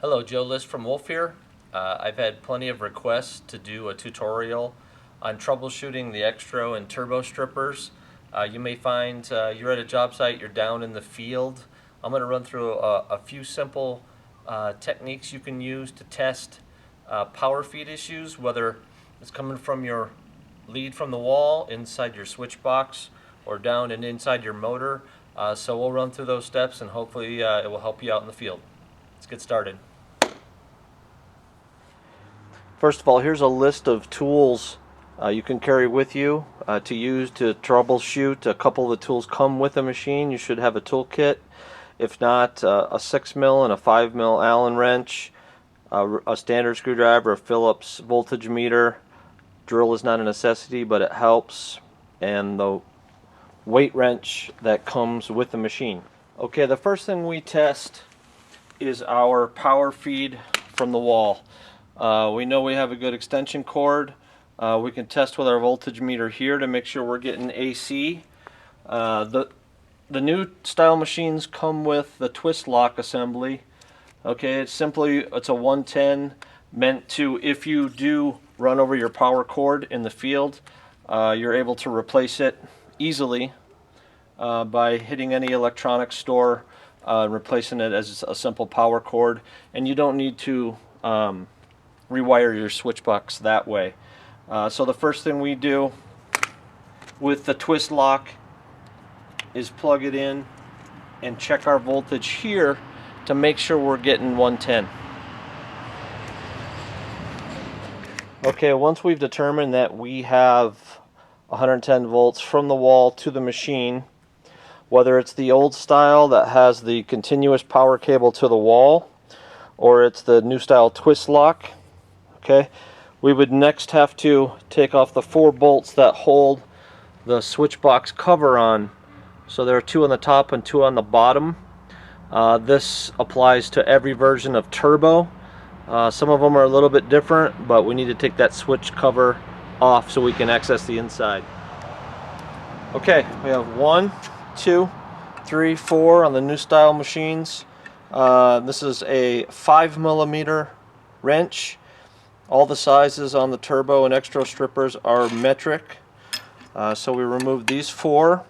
Hello, Joe List from Wolff here. I've had plenty of requests to do a tutorial on troubleshooting the extro and turbo strippers. You may find you're at a job site, you're down in the field. I'm going to run through a few simple techniques you can use to test power feed issues, whether it's coming from your lead from the wall, inside your switch box, or down and inside your motor. So we'll run through those steps and hopefully it will help you out in the field. Let's get started. First of all, here's a list of tools you can carry with you to use to troubleshoot. A couple of the tools come with the machine. You should have a toolkit. If not, a 6mm and a 5mm Allen wrench, a standard screwdriver, a Phillips voltage meter. Drill is not a necessity, but it helps, and the weight wrench that comes with the machine. Okay, the first thing we test is our power feed from the wall. We know we have a good extension cord. We can test with our voltage meter here to make sure we're getting AC. The new style machines come with the twist lock assembly. Okay, it's a 110 meant to, if you do run over your power cord in the field, you're able to replace it easily by hitting any electronics store, replacing it as a simple power cord, and you don't need to rewire your switch box that way. So the first thing we do with the twist lock is plug it in and check our voltage here to make sure we're getting 110. Okay, once we've determined that we have 110 volts from the wall to the machine, whether it's the old style that has the continuous power cable to the wall or it's the new style twist lock, okay, we would next have to take off the 4 bolts that hold the switch box cover on. So there are 2 on the top and 2 on the bottom. This applies to every version of turbo. Some of them are a little bit different, but we need to take that switch cover off so we can access the inside. Okay, we have 1, 2, 3, 4 on the new style machines. This is a 5mm wrench. All the sizes on the turbo and extro strippers are metric. So we remove these 4.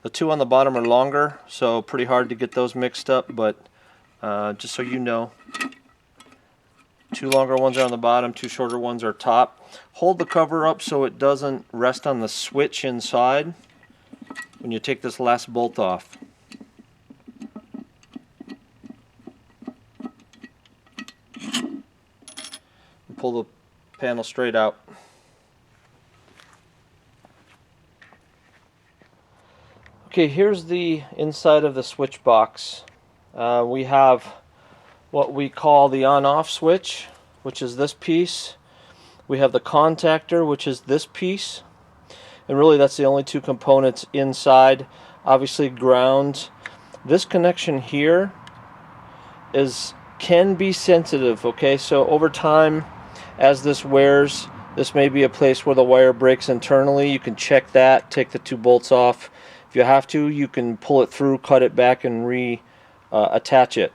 The 2 on the bottom are longer, so pretty hard to get those mixed up, but just so you know, 2 longer ones are on the bottom, 2 shorter ones are top. Hold the cover up so it doesn't rest on the switch inside when you take this last bolt off. And pull the panel straight out. Okay, here's the inside of the switch box. We have what we call the on-off switch, which is this piece. We have the contactor, which is this piece. And really that's the only 2 components inside. Obviously ground. This connection here can be sensitive, okay? So over time, as this wears, this may be a place where the wire breaks internally. You can check that, take the 2 bolts off. If you have to, you can pull it through, cut it back, and attach it.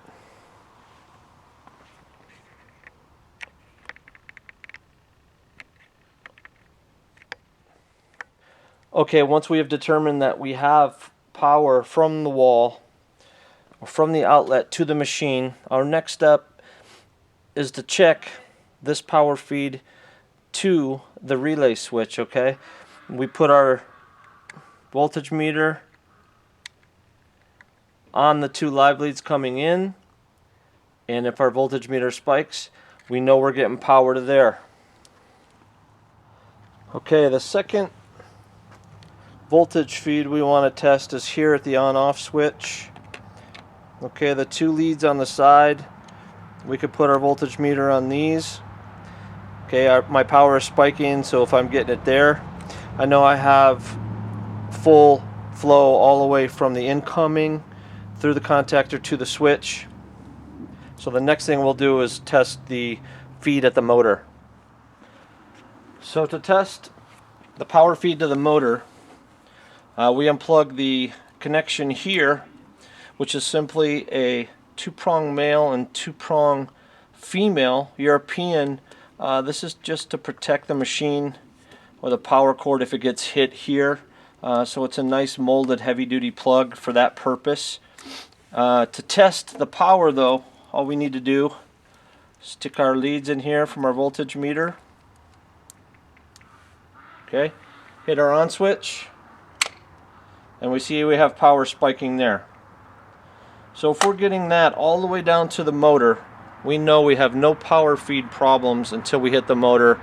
Okay, once we have determined that we have power from the wall or from the outlet to the machine, our next step is to check this power feed to the relay switch, okay? We put our voltage meter on the 2 live leads coming in, and if our voltage meter spikes, we know we're getting power to there. Okay, the second voltage feed we want to test is here at the on-off switch. Okay, the 2 leads on the side, we could put our voltage meter on these. Okay, my power is spiking, so if I'm getting it there, I know I have full flow all the way from the incoming through the contactor to the switch. So the next thing we'll do is test the feed at the motor. So to test the power feed to the motor, we unplug the connection here, which is simply a 2-prong male and 2-prong female European. This is just to protect the machine or the power cord if it gets hit here. So it's a nice molded heavy-duty plug for that purpose. To test the power though, all we need to do is stick our leads in here from our voltage meter. Okay, hit our on switch, and we see we have power spiking there. So if we're getting that all the way down to the motor, we know we have no power feed problems until we hit the motor.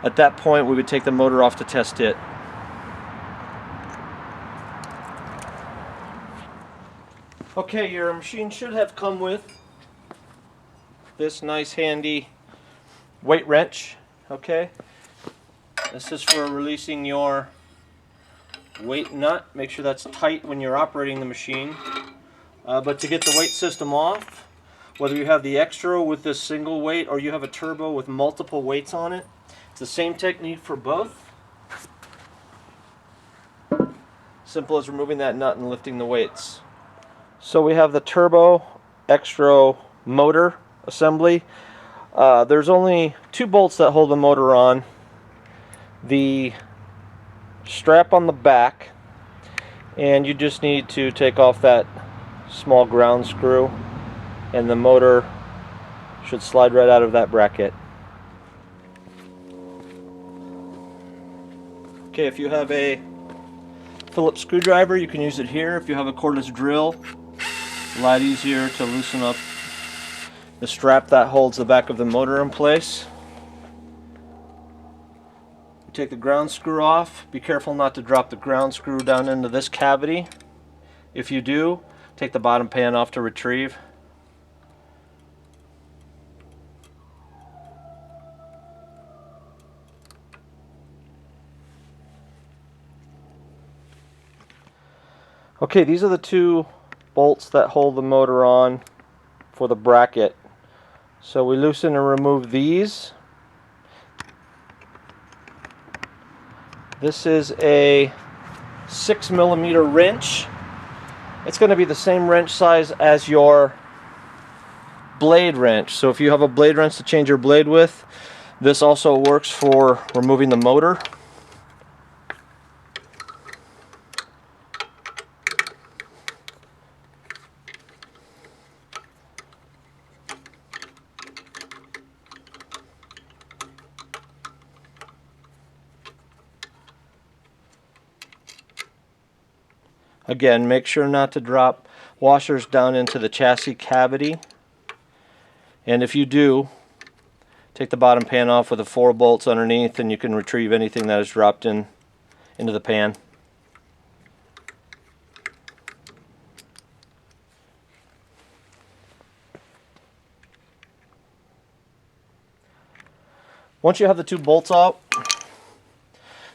At that point, we would take the motor off to test it. Okay, your machine should have come with this nice handy weight wrench. Okay, this is for releasing your weight nut. Make sure that's tight when you're operating the machine. But to get the weight system off, whether you have the extra with this single weight or you have a turbo with multiple weights on it, it's the same technique for both. Simple as removing that nut and lifting the weights. So we have the turbo extra motor assembly. There's only 2 bolts that hold the motor on. The strap on the back, and you just need to take off that small ground screw, and the motor should slide right out of that bracket. Okay, if you have a Phillips screwdriver, you can use it here. If you have a cordless drill, a lot easier to loosen up the strap that holds the back of the motor in place. Take the ground screw off. Be careful not to drop the ground screw down into this cavity. If you do, take the bottom pan off to retrieve. Okay, these are the 2 bolts that hold the motor on for the bracket. So we loosen and remove these. This is a 6mm wrench. It's going to be the same wrench size as your blade wrench. So if you have a blade wrench to change your blade with, this also works for removing the motor. Again, make sure not to drop washers down into the chassis cavity. And if you do, take the bottom pan off with the 4 bolts underneath, and you can retrieve anything that is dropped into the pan. Once you have the 2 bolts out,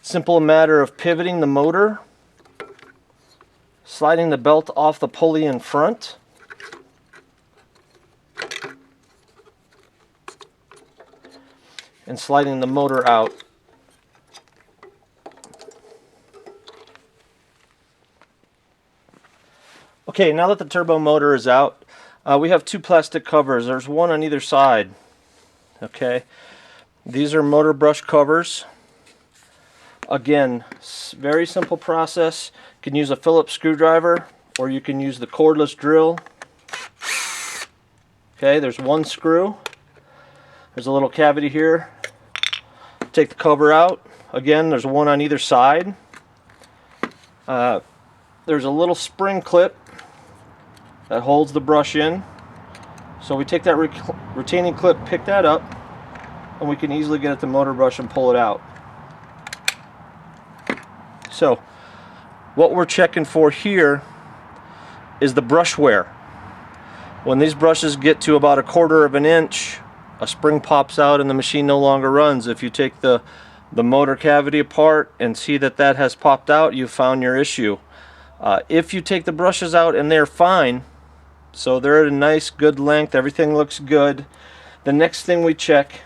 simple matter of pivoting the motor, sliding the belt off the pulley in front, and sliding the motor out. Okay, now that the turbo motor is out, we have 2 plastic covers. There's one on either side. Okay, these are motor brush covers. Again, very simple process. You can use a Phillips screwdriver, or you can use the cordless drill. Okay, there's 1 screw. There's a little cavity here. Take the cover out. Again, there's 1 on either side. There's a little spring clip that holds the brush in. So we take that retaining clip, pick that up, and we can easily get at the motor brush and pull it out. So what we're checking for here is the brush wear. When these brushes get to about 1/4 of an inch, a spring pops out and the machine no longer runs. If you take the motor cavity apart and see that that has popped out, you've found your issue. If you take the brushes out and they're fine, so they're at a nice good length, everything looks good, the next thing we check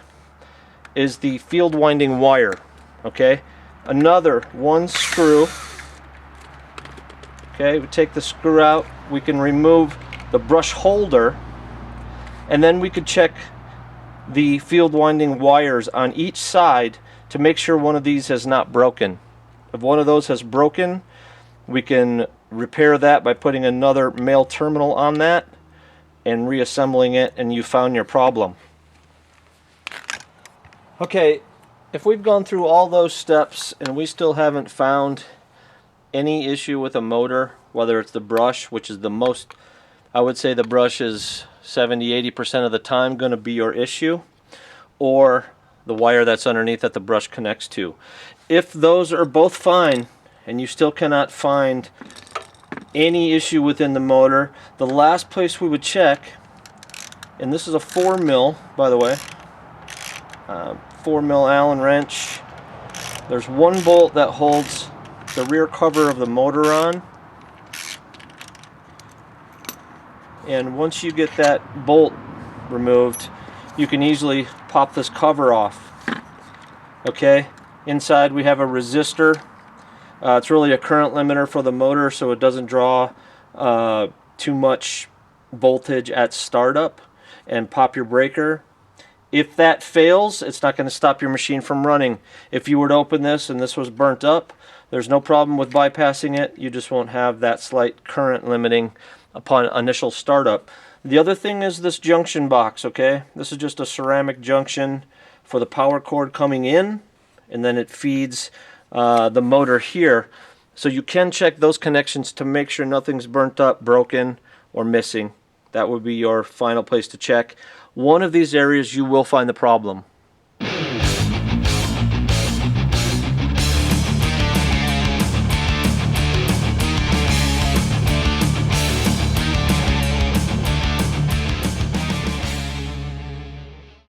is the field winding wire. Okay, another one screw. Okay, we take the screw out, we can remove the brush holder, and then we could check the field winding wires on each side to make sure one of these has not broken. If one of those has broken, we can repair that by putting another male terminal on that and reassembling it, and you found your problem. Okay, if we've gone through all those steps and we still haven't found any issue with a motor, whether it's the brush, which is the most, I would say the brush is 70-80% of the time going to be your issue, or the wire that's underneath that the brush connects to. If those are both fine and you still cannot find any issue within the motor, the last place we would check, and this is a 4 mil, by the way, 4 mil Allen wrench. There's one bolt that holds the rear cover of the motor on, and once you get that bolt removed, you can easily pop this cover off. Okay, inside we have a resistor. It's really a current limiter for the motor, so it doesn't draw too much voltage at startup and pop your breaker. If that fails, it's not going to stop your machine from running. If you were to open this and this was burnt up, there's no problem with bypassing it. You just won't have that slight current limiting upon initial startup. The other thing is this junction box, okay? This is just a ceramic junction for the power cord coming in, and then it feeds the motor here. So you can check those connections to make sure nothing's burnt up, broken, or missing. That would be your final place to check. One of these areas you will find the problem.